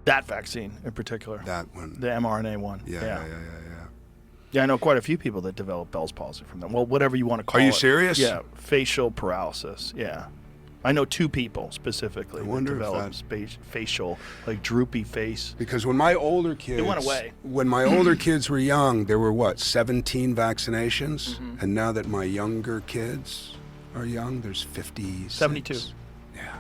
That vaccine in particular. That one. The mRNA one. Yeah. Yeah, I know quite a few people that develop Bell's palsy from them. Well, whatever you want to call it. Are you serious? Yeah, facial paralysis. Yeah. I know 2 people specifically that developed facial, like droopy face. Because when my older kids... It went away. When my older kids were young, there were, what, 17 vaccinations? Mm-hmm. And now that my younger kids are young, there's 56. 72. Yeah.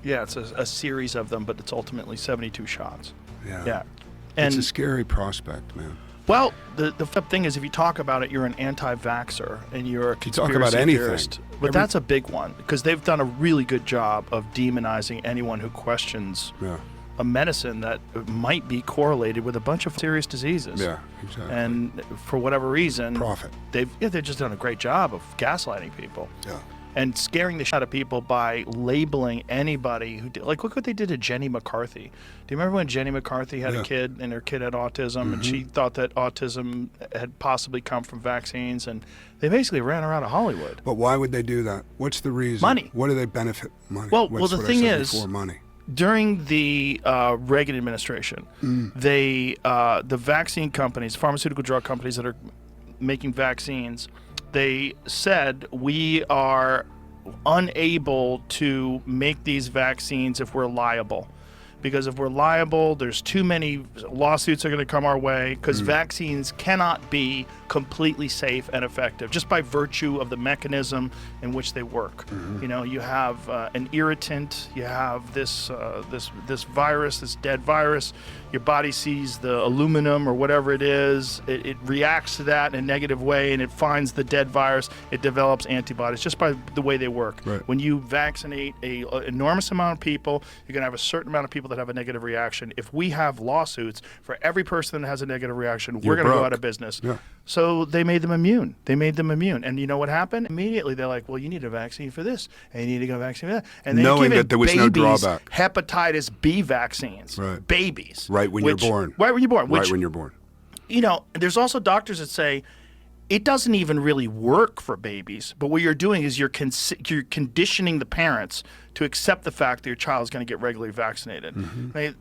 Yeah, it's a series of them, but it's ultimately 72 shots. Yeah. And It's a scary prospect, man. well, the thing is, if you talk about it, you're an anti-vaxxer and you're a conspiracy talk about anything. theorist. But that's a big one because they've done a really good job of demonizing anyone who questions a medicine that might be correlated with a bunch of serious diseases. Yeah, exactly. And for whatever reason, Profit. They've just done a great job of gaslighting people. Yeah. And scaring the shit out of people by labeling anybody who did, like, look what they did to Jenny McCarthy. Do you remember when Jenny McCarthy had a kid and her kid had autism and she thought that autism had possibly come from vaccines, and they basically ran her out of Hollywood. But why would they do that? What's the reason? Money. What do they benefit? Money. Well, What's the what thing I said is, before, money. during the Reagan administration, the vaccine companies, pharmaceutical drug companies that are making vaccines, they said we are unable to make these vaccines if we're liable. Because if we're liable, there's too many lawsuits are going to come our way because vaccines cannot be completely safe and effective just by virtue of the mechanism in which they work. You know, you have an irritant, you have this virus, this dead virus. Your body sees the aluminum or whatever it is. It reacts to that in a negative way, and it finds the dead virus. It develops antibodies just by the way they work. Right. When you vaccinate an enormous amount of people, you're going to have a certain amount of people that have a negative reaction. If we have lawsuits for every person that has a negative reaction, we're going to go out of business. Yeah. So they made them immune. And you know what happened? Immediately they're like, well, you need a vaccine for this, and you need to get a vaccine for that. And they knowing that there was no drawback. Hepatitis B vaccines. Right. Babies. Right when you're born. Right when you're born. Right when you're born. You know, there's also doctors that say it doesn't even really work for babies, but what you're doing is you're conditioning the parents to accept the fact that your child is going to get regularly vaccinated. Right?